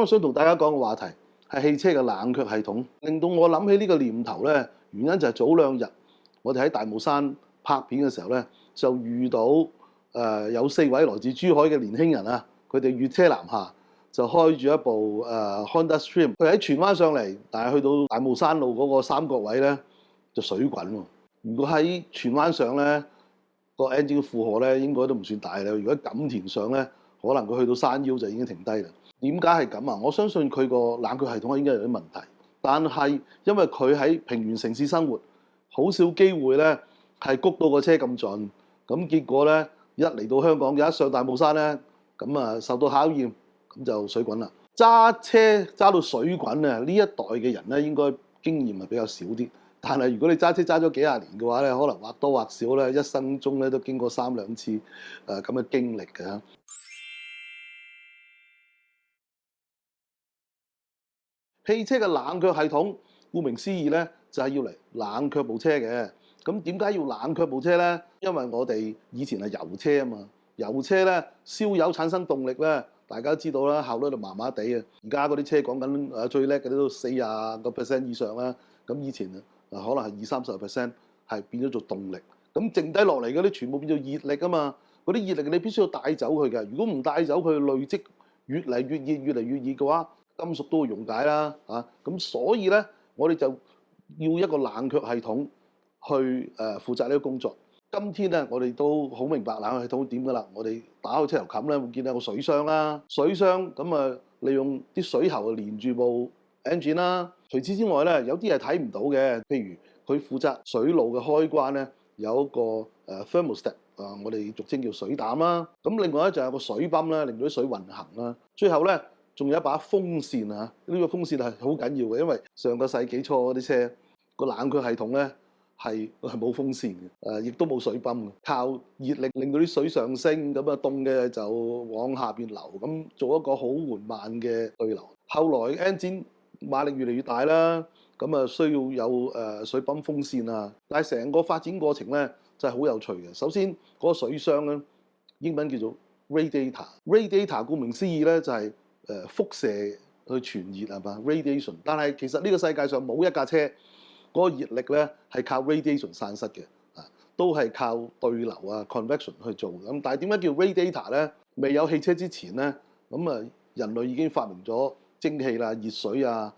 今日想同大家講嘅話題係汽車嘅冷卻系統，令到我諗起呢個念頭咧，原因就係早2日我哋喺大帽山拍片嘅時候咧，就遇到有4位來自珠海嘅年輕人啊，佢哋越車南下，就開住一部Honda Stream，佢喺荃灣上嚟，但係去到大帽山路嗰個三角位咧就水滾喎。如果喺荃灣上咧，個 engine 嘅負荷咧應該都唔算大啦。如果錦田上咧，可能佢去到山腰就已經停低啦。點解係咁啊？我相信佢個冷卻系統應該有啲問題，但係因為佢喺平原城市生活，好少機會咧係谷到個車咁盡，咁結果咧一嚟到香港，一上大帽山咧，咁啊受到考驗，咁就水滾啦。揸車揸到水滾啊！呢一代嘅人咧應該經驗係比較少啲。但係如果你揸車揸咗幾廿年嘅話咧，可能或多或少咧，一生中咧都經過3、2次咁嘅經歷嘅。汽車嘅冷卻系統，顧名思義咧，就係要嚟冷卻部車嘅。咁點解要冷卻部車咧？因為我哋以前係油車啊嘛，油車咧燒油產生動力咧，大家知道啦，效率就麻麻地啊。而家嗰啲車講緊最叻嘅都40% 以上啦。咁以前可能係20-30% 係變咗做動力，咁剩低落嚟嗰啲全部變做熱力啊嘛。嗰啲熱力你必須要帶走佢嘅，如果唔帶走佢，累積越嚟越熱，越嚟越熱嘅話，金屬都會溶解啦嚇。咁所以咧，我哋就要一個冷卻系統去負責呢個工作。今天咧，我哋都好明白冷卻系統點㗎啦。我哋打開車頭冚咧，會見到有個水箱啦，水箱咁啊，利用啲水喉連住部 engine 啦。除此之外咧，有啲係睇唔到嘅，譬如佢負責水路嘅開關咧，有一個thermostat 我哋俗稱叫水膽啦。咁另外咧就有個水泵啦，令到啲水運行啦。最後咧仲有一把風扇啊，呢個風扇係好緊要嘅，因為上個世紀初嗰啲車個冷卻系統咧係冇風扇嘅，亦都冇水泵嘅，靠熱力令到啲水上升，咁啊凍嘅就往下邊流，咁做一個好緩慢嘅對流。後來 engine 馬力越嚟越大啦，咁啊需要有水泵風扇啊，但係成個發展過程咧真係好有趣嘅。首先嗰個水箱咧，英文叫做 radiator。radiator 顧名思義咧就係輻射去傳熱係嘛 radiation。但係其實呢個世界上冇一架車嗰個熱力咧係靠 radiation 散失嘅，都係靠對流啊 convection 去做。咁但係點解叫 radiator 咧？未有汽車之前咧，咁啊人類已經發明咗蒸汽啦、熱水啊、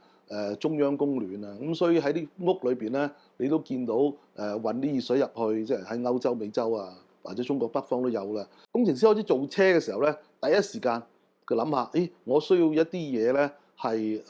中央供暖啊，咁所以喺啲屋裏邊咧，你都見到運啲熱水入去，即係喺歐洲、美洲啊，或者中國北方都有啦。工程師開始造車嘅時候咧，第一時間佢諗下，我需要一啲嘢咧係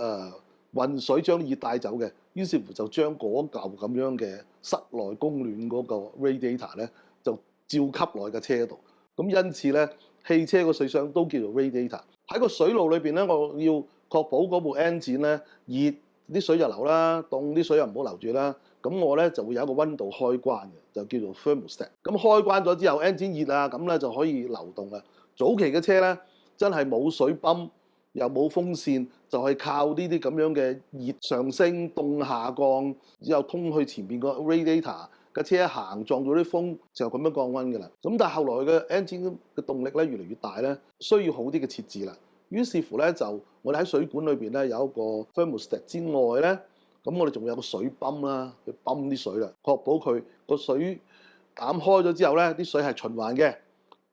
運水將啲熱帶走嘅，於是乎就將嗰嚿咁樣嘅室內供暖嗰個 radiator 咧，就照吸落架車度。咁因此咧，汽車個水箱都叫做 radiator。喺個水路裏邊咧，我要確保嗰部 engine 咧熱啲水就流啦，凍啲水又唔好留住啦。咁我咧就會有一個溫度開關嘅，就叫做 thermostat。咁開關咗之後 ，engine 熱啊，咁咧就可以流動啦。早期嘅車咧，真係冇水泵又冇風扇，就係靠呢啲咁樣嘅熱上升、凍下降，之後通去前邊個 radiator。架車一行撞到啲風就咁樣降溫㗎啦。咁但係後來嘅 engine 嘅動力咧越嚟越大咧，需要好啲嘅設置啦。於是乎咧就我哋喺水管裏邊咧有一個 thermostat 之外咧，咁我哋仲有個水泵啦，去泵啲水啦，確保佢個水膽開咗之後咧，啲水係循環嘅。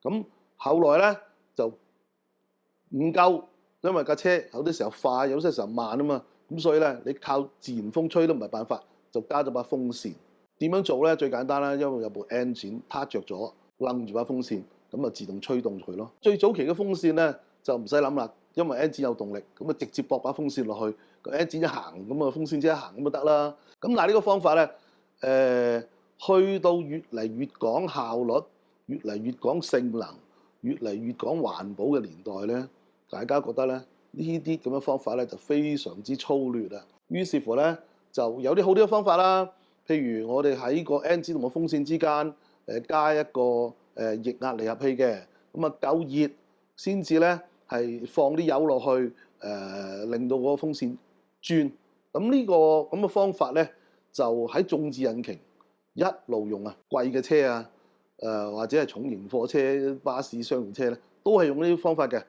咁後來咧就唔夠，因為架車有啲時候快，有啲時候慢啊嘛。咁所以咧你靠自然風吹都唔係辦法，就加咗把風扇。點樣做咧？最簡單啦，因為有部 engine 撻着咗，擸住把風扇，咁啊自動吹動佢咯。最早期嘅風扇咧就唔使諗啦，因為 engine 有動力，咁啊直接駁把風扇落去，個 engine 一行，咁啊風扇即一行咁就得啦。咁但係呢個方法咧，去到越嚟越講效率，越嚟越講性能，越嚟越講環保嘅年代咧，大家覺得咧呢啲咁嘅方法咧就非常之粗劣啊。於是乎咧就有啲好啲嘅方法啦。譬如我哋喺個 engine 同個風扇之間加一個液壓離合器嘅，咁啊夠熱先至咧係放啲油落去，令到個風扇轉。咁呢個咁嘅方法咧就喺眾志引擎一路用啊，貴嘅車啊，或者係重型貨車、巴士、商用車咧都係用呢啲方法嘅。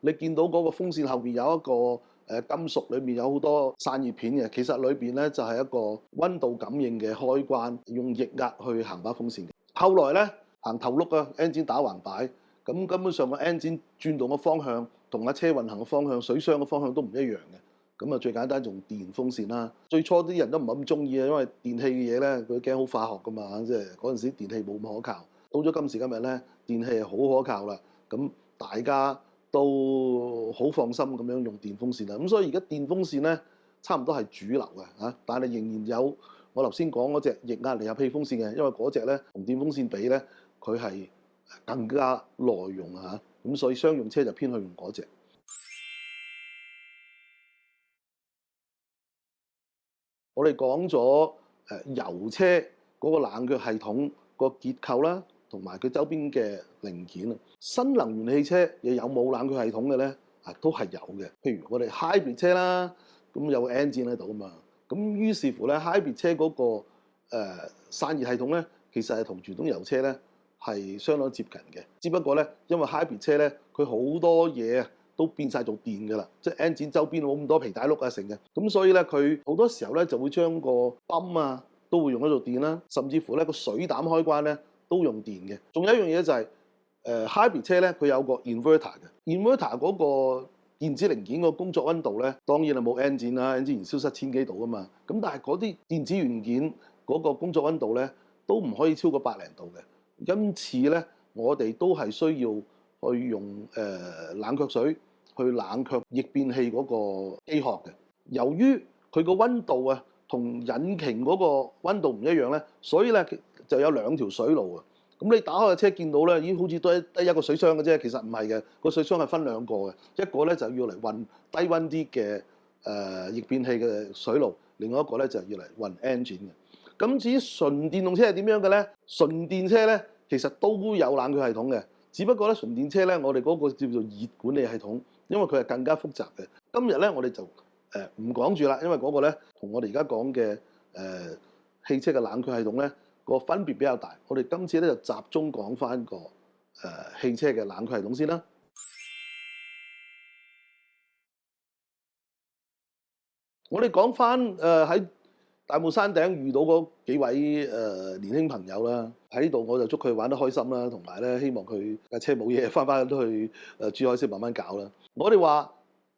你見到嗰個風扇後邊有一個金屬，裏面有好多散熱片嘅，其實裏邊咧就係一個溫度感應嘅開關，用液壓去行把風扇嘅。後來咧行頭轆啊 engine 打橫擺，咁根本上個 engine 轉動嘅方向同架車運行嘅方向、水箱嘅方向都唔一樣嘅。咁啊最簡單用電風扇啦。最初啲人都唔係咁中意啊，因為電器嘅嘢咧佢驚好化學噶嘛，即係嗰陣時電器冇咁可靠。到咗今時今日咧，電器係好可靠啦，咁大家都好放心咁樣用電風扇啦。咁所以而家電風扇咧差唔多係主流嘅嚇，但係仍然有我頭先講嗰隻液壓離合器風扇嘅，因為嗰隻咧同電風扇比咧，佢係更加耐用啊嚇，咁所以商用車就偏向用嗰隻。我哋講咗油車嗰個冷卻系統個結構啦，同埋佢周邊嘅零件啊。新能源汽車又有冇冷卻系統嘅咧？都係有嘅。譬如我哋 hybrid 車啦，咁有個 engine 喺度啊嘛。咁於是乎咧，hybrid 車嗰個散熱系統咧，其實係同傳統油車咧係相當接近嘅。只不過咧，因為 hybrid 車咧，佢好多嘢都變晒做電㗎啦，即係 engine 周邊冇咁多皮帶碌啊成嘅，咁所以咧佢好多時候咧就會將個泵啊都會用得做電啦，甚至乎咧個水膽開關咧都用電嘅。仲有一樣嘢就係hybrid 車咧，佢有個 inverter 嘅 inverter 嗰個電子零件個工作溫度咧，當然係冇 engine 啦 ，engine 燃燒室1000幾度㗎嘛，咁但係嗰啲電子元件嗰個工作溫度咧都唔可以超過100多度嘅，因此咧我哋都係需要去用冷卻水去冷卻逆變器嗰個機殼嘅。由於佢個溫度啊同引擎嗰個溫度唔一樣咧，所以咧就有2條水路啊。咁你打開個車見到咧，咦好似得一個水箱嘅啫，其實唔係嘅，個水箱係分2個嘅，一個咧就要嚟運低溫啲嘅逆變器嘅水路，另外一個咧就要嚟運 engine 嘅。咁至於純電動車係點樣嘅咧？純電車咧其實都有冷卻系統嘅。只不過咧，純電車咧，我哋嗰個叫做熱管理系統，因為佢係更加複雜嘅。今日咧，我哋就唔講住啦，因為嗰個咧同我哋而家講嘅汽車嘅冷卻系統咧個分別比較大。我哋今次咧就集中講翻個汽車嘅冷卻系統先啦。我哋講翻喺大帽山頂遇到嗰幾位年輕朋友啦，喺呢度我就祝佢玩得開心啦，同埋咧希望佢架車冇嘢，翻都去珠海先慢慢搞啦。我哋話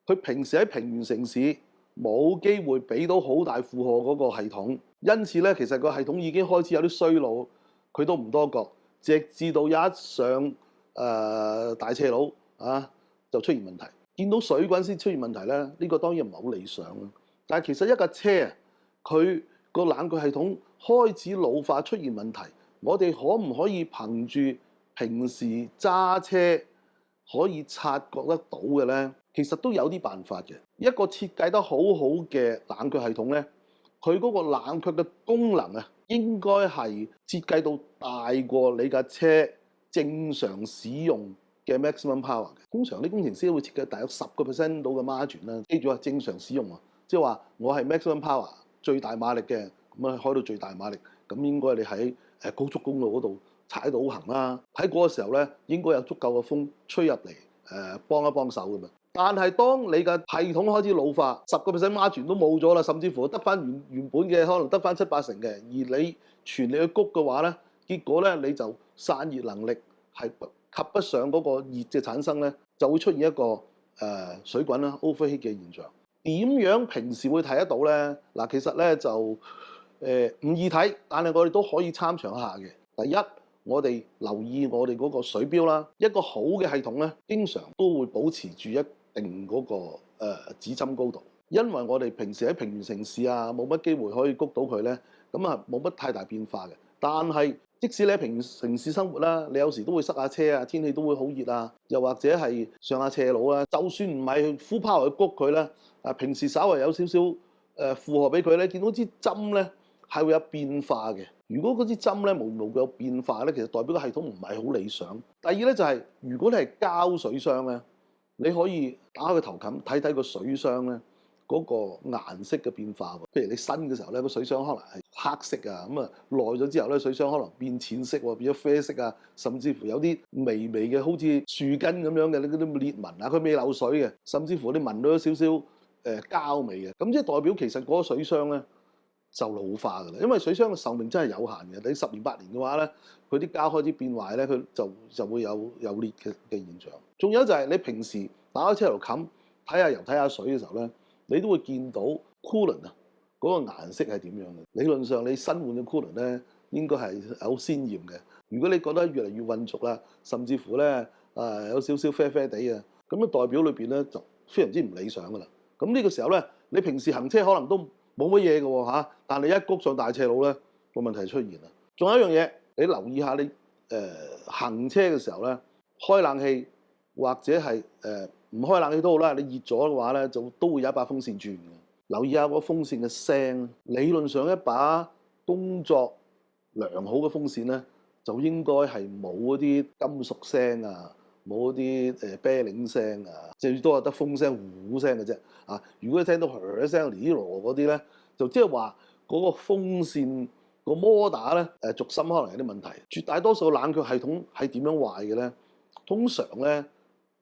佢平時喺平原城市冇機會俾到好大負荷嗰個系統，因此咧其實個系統已經開始有啲衰老，佢都唔多覺，直至到一上大斜路就出現問題，見到水滾先出現問題咧，呢個當然唔係好理想啦。但係其實一架車啊，佢個冷卻系統開始老化出現問題，我哋可唔可以憑住平時揸車可以察覺得到嘅咧？其實都有啲辦法嘅。一個設計得好好嘅冷卻系統咧，佢嗰個冷卻嘅功能啊，應該係設計到大過你架車正常使用嘅 maximum power 嘅。通常啲工程師都會設計大約10% 到嘅 margin 啦。記住啊，正常使用啊，即係話我係 maximum power。最大馬力嘅，咁開到最大馬力，咁應該你喺高速公路嗰度踩到好行啦。喺嗰個時候咧，應該有足夠嘅風吹入嚟幫一幫手㗎嘛。但係當你嘅系統開始老化，10% margin 都冇咗啦，甚至乎得翻原本嘅可能得翻7-8成嘅，而你全力去谷嘅話咧，結果咧你就散熱能力係及不上嗰個熱嘅產生咧，就會出現一個水滾啦 overheat 嘅現象。點樣平時會睇得到咧？嗱，其實咧就唔易睇，但係我哋都可以參詳一下嘅。第一，我哋留意我哋嗰個水標啦。一個好嘅系統咧，經常都會保持住一定嗰個指針高度，因為我哋平時喺平原城市啊，冇乜機會可以谷到佢咧，咁啊冇乜太大變化嘅。但係即使你喺平原城市生活啦，你有時都會塞下車啊，天氣都會好熱啊，又或者係上下斜路啊，就算唔係full power去谷佢咧。平時稍微有少少負荷俾佢咧，見到支針咧係會有變化嘅。如果嗰支針咧無緣無故有變化咧，其實代表個系統唔係好理想。第二咧就係，如果你係膠水箱咧，你可以打開個頭冚睇睇個水箱咧嗰個顏色嘅變化喎。譬如你新嘅時候咧，個水箱可能係黑色啊，咁啊耐咗之後咧，水箱可能變淺色喎，變咗啡色啊，甚至乎有啲微微嘅好似樹根咁樣嘅嗰啲裂紋啊，佢未漏水嘅，甚至乎你聞到少少膠味嘅，咁即係代表其實嗰個水箱咧就老化㗎啦，因為水箱嘅壽命真係有限嘅，你10年8年嘅話咧，佢啲膠開始變壞咧，佢就會有裂嘅現象。仲有就係你平時打開車頭冚睇下油睇下水嘅時候咧，你都會見到 coolant 啊嗰個顏色係點樣嘅。理論上你新換嘅 coolant咧應該係好鮮豔嘅。如果你覺得越嚟越混濁啦，甚至乎咧有少少啡啡地啊，咁樣代表裏邊咧就非常之唔理想㗎啦。咁呢個時候咧，你平時行車可能都冇乜嘢嘅喎嚇，但係一谷上大斜路咧，個問題出現啦。仲有一樣嘢，你留意下你行車嘅時候咧，開冷氣或者係唔開冷氣都好啦，你熱咗嘅話咧，就都會有一把風扇轉嘅。留意下個風扇嘅聲，理論上一把工作良好嘅風扇咧，就應該係冇嗰啲金屬聲啊，冇嗰啲啤鈴聲啊，最多係得風聲、呼聲嘅啫。啊，如果你聽到噓一聲、哩羅嗰啲咧，就即係話嗰個風扇個摩打咧軸心可能有啲問題。絕大多數冷卻系統係點樣壞嘅咧？通常咧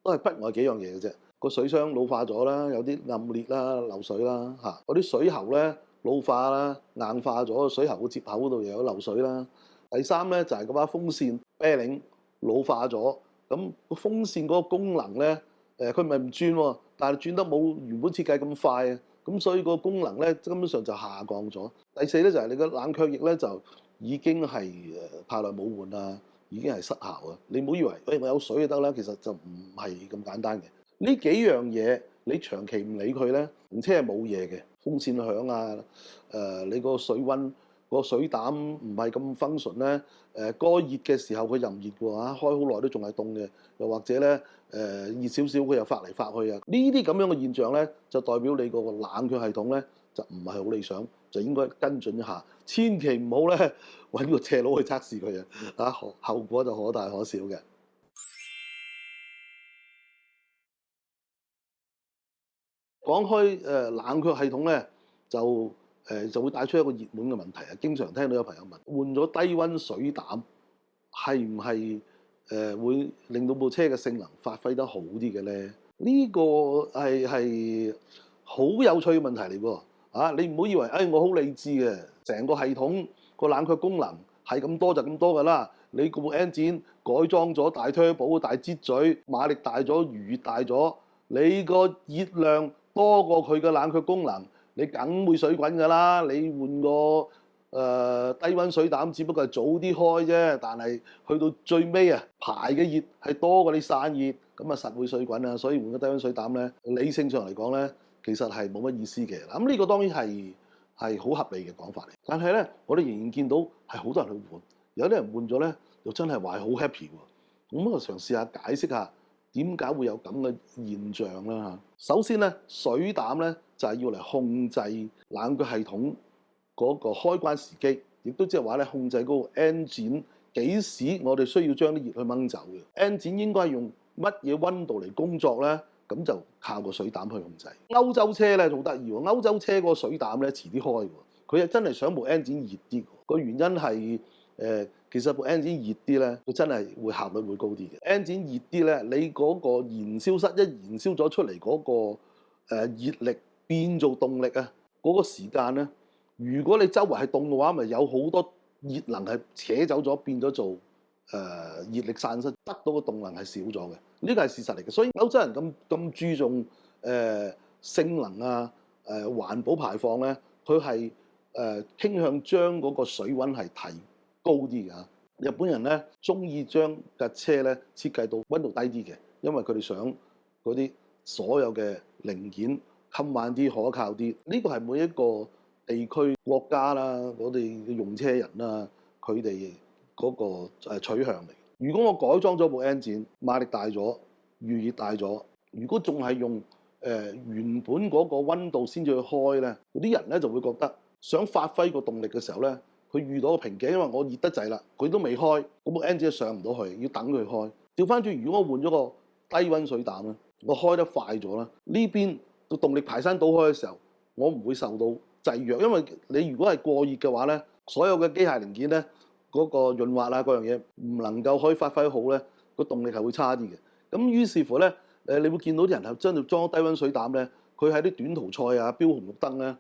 都係不外幾樣嘢嘅啫。個水箱老化咗啦，有啲暗裂啦、漏水啦嚇。嗰啲水喉咧老化啦、硬化咗，水喉個接口嗰度又有漏水啦。第三咧就係嗰把風扇啤鈴老化咗，咁個風扇嗰個功能咧佢唔係唔轉喎，但係轉得冇原本設計咁快啊，咁所以個功能咧根本上就下降咗。第四咧就係你個冷卻液咧就已經係太耐冇換啦，已經係失效啊！你唔好以為我有水就得啦，其實就唔係咁簡單嘅。呢幾樣嘢你長期唔理佢咧，唔車係冇嘢嘅，風扇響啊，你個水溫個水膽唔係咁 function 咧，該熱嘅時候佢又唔熱喎嚇，開好耐都仲係凍嘅，又或者咧熱少少佢又發嚟發去啊，呢啲咁樣嘅現象咧，就代表你個冷卻系統咧就唔係好理想，就應該跟進一下，千祈唔好咧揾個斜佬去測試佢啊，後果就可大可小嘅。講開冷卻系統咧，就會帶出一個熱門嘅問題啊！經常聽到有朋友問，換咗低溫水膽係唔係會令到部車嘅性能發揮得好啲嘅咧？呢個係好有趣嘅問題嚟喎！啊，你唔好以為我好理智嘅，成個系統個冷卻功能係咁多就咁多㗎啦。你部 engine 改裝咗大 turbo、大擠嘴，馬力大咗、餘熱大咗，你個熱量多過佢嘅冷卻功能，你梗會水滾㗎啦！你換個低溫水膽，只不過係早啲開啫，但係去到最尾啊，排嘅熱係多過你散熱，咁啊實會水滾啊！所以換個低溫水膽咧，理性上嚟講咧，其實係冇乜意思嘅。咁呢個當然係好合理嘅講法嚟，但係咧，我哋仍然見到係好多人去換，有啲人換咗咧，又真係話係好 happy 喎。咁我嘗試下解釋下。點解會有咁嘅現象啦？首先咧，水膽咧就係要嚟控制冷卻系統嗰個開關時機，亦都即係話咧控制嗰個 engine 幾時我哋需要將啲熱去掹走嘅。engine 應該係用乜嘢溫度嚟工作咧？咁就靠個水膽去控制。歐洲車咧好得意喎，歐洲車嗰個水膽咧遲啲開喎，佢係真係想部 engine 熱啲。個原因係其實部 engine 熱啲咧，佢真係會效率會高啲嘅。engine 熱啲咧，你嗰個燃燒室一燃燒咗出嚟嗰個熱力變做動力啊，嗰個時間咧，如果你周圍係凍嘅話，咪有好多熱能係扯走咗，變咗做熱力散失，得到嘅動能係少咗嘅。呢個係事實嚟嘅。所以歐洲人咁注重性能啊、環保排放咧，佢係傾向將嗰個水溫係提高啲嘅。日本人咧中意將架車咧設計到溫度低啲嘅，因為佢哋想嗰啲所有嘅零件襟慢啲、可靠啲。呢個係每一個地區國家啦，我哋嘅用車人啦，佢哋嗰個取向嚟。如果我改裝咗部 engine，馬力大咗、預熱大咗，如果仲係用原本嗰個溫度先至去開咧，啲人咧就會覺得想發揮個動力嘅時候咧，佢遇到個瓶頸，因為我熱得滯啦，佢都未開，嗰部 engine 上唔到去，要等佢開。調翻轉，如果我換咗個低溫水膽咧，我開得快咗啦，呢邊個動力排山倒開嘅時候，我唔會受到制約，因為你如果係過熱嘅話咧，所有嘅機械零件咧嗰個潤滑啊嗰樣嘢唔能夠可以發揮好咧，個動力係會差啲嘅。咁於是乎咧，你會見到啲人係真係裝低溫水膽咧，佢喺啲短途賽啊、標紅綠燈咧，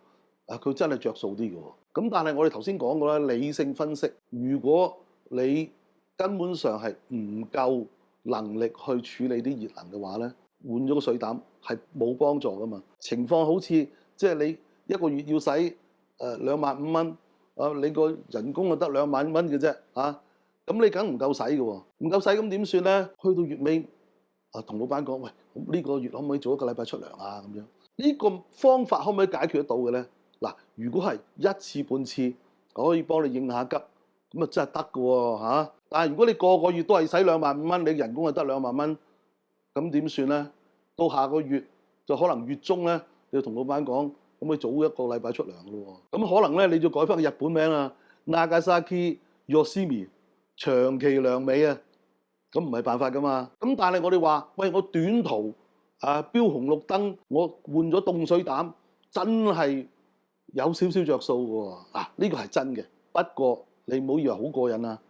佢真係着數啲嘅喎。咁但係我哋頭先講過啦，理性分析，如果你根本上係唔夠能力去處理啲熱能嘅話咧，換咗個水膽係冇幫助噶嘛。情況好似即係你一個月要使25000蚊，你個人工就得2萬蚊嘅啫，咁你梗唔夠使嘅喎，唔夠使咁點算咧？去到月尾同老闆講，喂，呢個月可唔可以做1個禮拜出糧啊？咁樣呢個方法可唔可以解決得到嘅咧？嗱，如果係一次半次可以幫你應下急，咁啊真係得嘅喎。但係如果你個個月都係使25000蚊，你人工係得2萬蚊，咁點算咧？到下個月就可能月中咧，你要同老闆講，可唔可以早1個禮拜出糧嘅咯喎？咁可能咧你就改翻個日本名啊，Nagasaki Yoshimi 長期良美啊，咁唔係辦法噶嘛。咁但係我哋話，喂，我短途標紅綠燈，我換咗凍水膽，真係有少少着數嘅喎。呢個係真嘅，不過你唔好以為好過癮啊！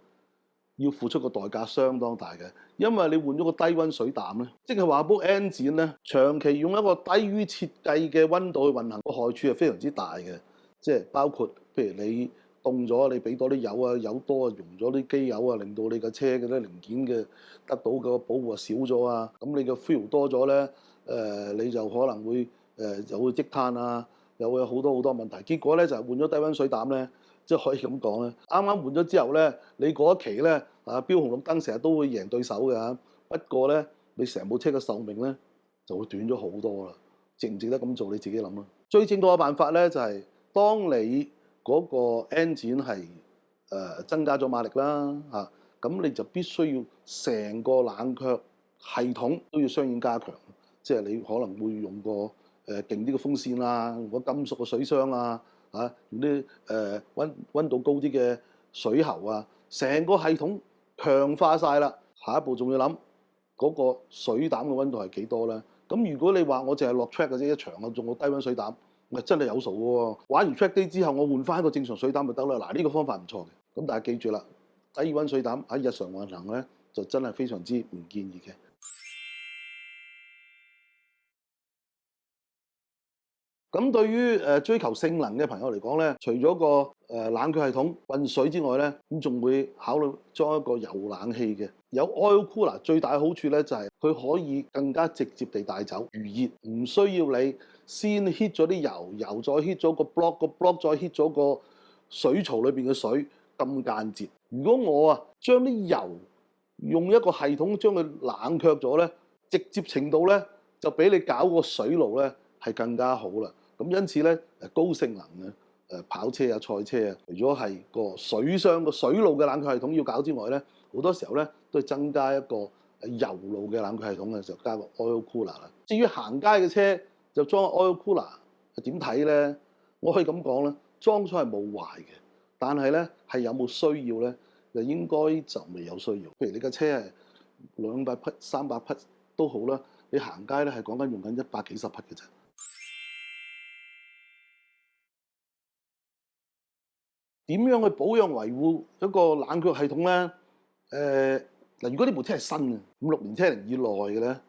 要付出個代價相當大嘅，因為你換咗個低溫水膽咧，即係話部 engine 咧長期用一個低於設計嘅溫度去運行，個害處係非常之大嘅。即係包括譬如你凍咗，你俾多啲油啊，油多啊，溶咗啲機油啊，令到你架車嘅啲零件嘅得到嘅保護少咗啊。咁你嘅 fuel 多咗咧，你就可能會就會積碳啊，又會有好多問題。結果咧就係換咗低溫水膽咧。即係可以咁講咧，啱啱換咗之後咧，你嗰一期咧標紅綠燈成日都會贏對手嘅。不過咧，你成部車嘅壽命咧就會短咗好多啦。值唔值得咁做？你自己諗啦。最正確嘅辦法咧就係，當你嗰個 engine 係增加咗馬力啦，咁你就必須要成個冷卻系統都要相應加強。即係你可能會用個勁啲嘅風扇啦，用個金屬嘅水箱啊。用啲溫度高啲嘅水喉啊，成個系統強化晒啦。下一步仲要諗嗰個水膽嘅溫度係幾多咧？咁如果你話我淨係落 track 嘅啫，一場我用個低溫水膽，咪真係有數嘅喎。玩完 track day 之後，我換翻一個正常水膽就得啦。呢個方法唔錯嘅。咁但係記住啦，低溫水膽喺日常運行咧，就真係非常之唔建議嘅。咁對於追求性能嘅朋友嚟講咧，除咗個冷卻系統運水之外咧，咁仲會考慮裝一個油冷氣嘅。有 oil cooler 最大嘅好處咧，就係佢可以更加直接地帶走餘熱，唔需要你先 heat 咗啲油，油再 heat 咗個 block，個 block 再 heat 咗個水槽裏邊嘅水，咁間接。如果我將啲油用一個系統將佢冷卻咗咧，直接程度咧就比你搞個水爐咧係更加好啦。咁因此咧，高性能嘅跑車啊、賽車啊，除咗係個水箱個水路嘅冷卻系統要搞之外咧，好多時候咧都係增加一個油路嘅冷卻系統嘅時候加個 oil cooler 啦。至於行街嘅車就裝 oil cooler 點睇咧？我可以咁講啦，裝咗係冇壞嘅，但係咧係有冇需要咧？就應該就未有需要。譬如你架車係200匹、300匹都好啦，你行街咧係講緊用緊100幾十匹嘅啫。點樣去保養維護一個冷卻系統咧？如果呢部車係新嘅5、6年車齡以內嘅咧，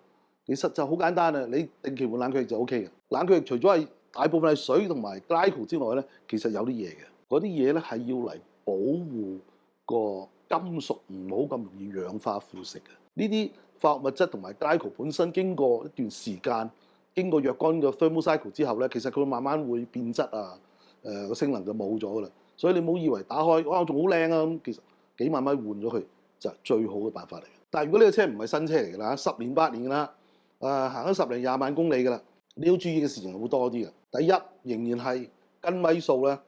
其實就好簡單啊！你定期換冷卻液就 OK 嘅。冷卻液除咗係大部分係水同埋 glycol 之外咧，其實有啲嘢嘅。嗰啲嘢咧係要嚟保護個金屬唔好咁容易氧化腐蝕嘅。呢啲化學物質同埋 glycol 本身經過一段時間，經過若干嘅 thermal cycle 之後咧，其實佢慢慢會變質啊，個性能就冇咗噶啦。所以你唔好以為打開哇仲好靚啊咁，其實幾萬蚊換咗佢就係最好嘅辦法嚟嘅。但係如果呢個車唔係新車嚟㗎啦，10年8年㗎啦，行咗10零20萬公里㗎啦，你要注意嘅事情好多啲嘅。第一仍然係跟米數咧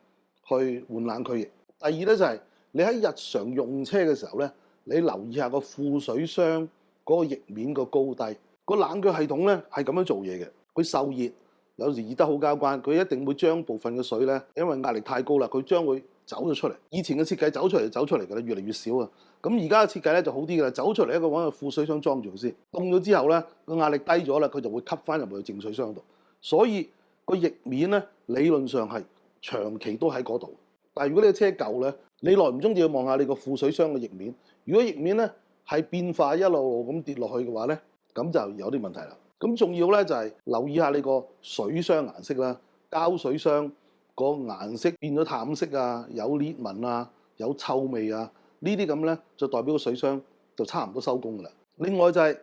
去換冷卻液。第二咧就係你喺日常用車嘅時候咧，你留意下個副水箱嗰個液面個高低。個冷卻系統咧係咁樣做嘢嘅，佢受熱。有時熱得好交關，佢一定會將部分嘅水咧，因為壓力太高啦，佢將會走咗出嚟。以前嘅設計走出嚟㗎啦，越嚟越少啊。咁而家嘅設計咧就好啲㗎啦，走出嚟一個揾個副水箱裝住佢先，凍咗之後咧個壓力低咗啦，佢就會吸翻入去淨水箱度。所以個液面咧理論上係長期都喺嗰度。但係如果你嘅車舊咧，你耐唔中就要望下你個副水箱嘅液面。如果液面咧係變化一路路咁跌落去嘅話咧，咁就有啲問題啦。咁仲要咧就係留意下你個水箱顏色啦，膠水箱個顏色變咗淡色啊，有裂紋啊，有臭味啊，呢啲咁咧就代表個水箱就差唔多收工㗎啦。另外就係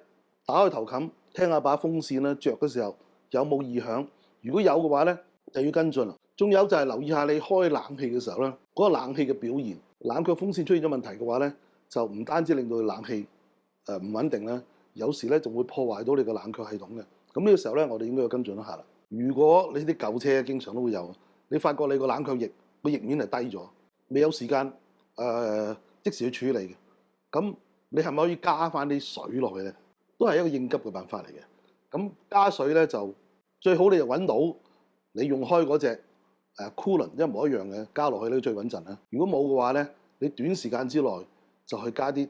打開頭冚，聽下把風扇咧着嘅時候有冇異響，如果有嘅話咧就要跟進啦。仲有就係留意下你開冷氣嘅時候咧，嗰個冷氣嘅表現，冷卻風扇出現咗問題嘅話咧，就唔單止令到冷氣唔穩定啦，有時咧仲會破壞到你個冷卻系統嘅。咁呢個時候咧，我哋應該要跟進一下啦。如果你啲舊車經常都會有，你發覺你個冷卻液個液面係低咗，未有時間即時去處理嘅，咁你係咪可以加翻啲水落去咧？都係一個應急嘅辦法嚟嘅。咁加水咧就最好你就揾到你用開嗰隻coolant一模一樣嘅，加落去咧最穩陣啦。如果冇嘅話咧，你短時間之內就去加啲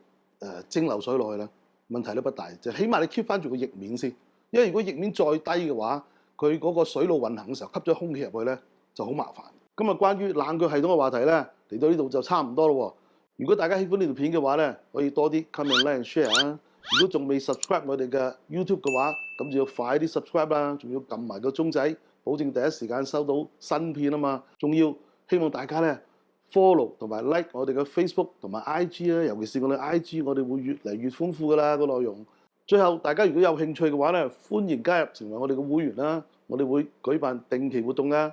蒸餾水落去啦，問題都不大。就起碼你 keep 翻住個液面先，因為如果液面再低嘅話，佢嗰個水路運行嘅時候吸咗空氣入去咧就好麻煩。今日關於冷卻系統嘅話題咧嚟到呢度就差唔多咯。如果大家喜歡呢條片嘅話咧，可以多啲 comment like and share 啊。如果仲未 subscribe 我哋嘅 YouTube 嘅話，咁就要快啲 subscribe 啦，仲要撳埋個鐘仔，保證第一時間收到新片啊嘛。仲要希望大家咧 follow 同埋 like 我哋嘅 Facebook 同埋 IG 啦，尤其是我哋 IG， 我哋會越嚟越豐富噶啦個內容。最後，大家如果有興趣嘅話咧，歡迎加入成為我哋嘅會員啦，我哋會舉辦定期活動啊。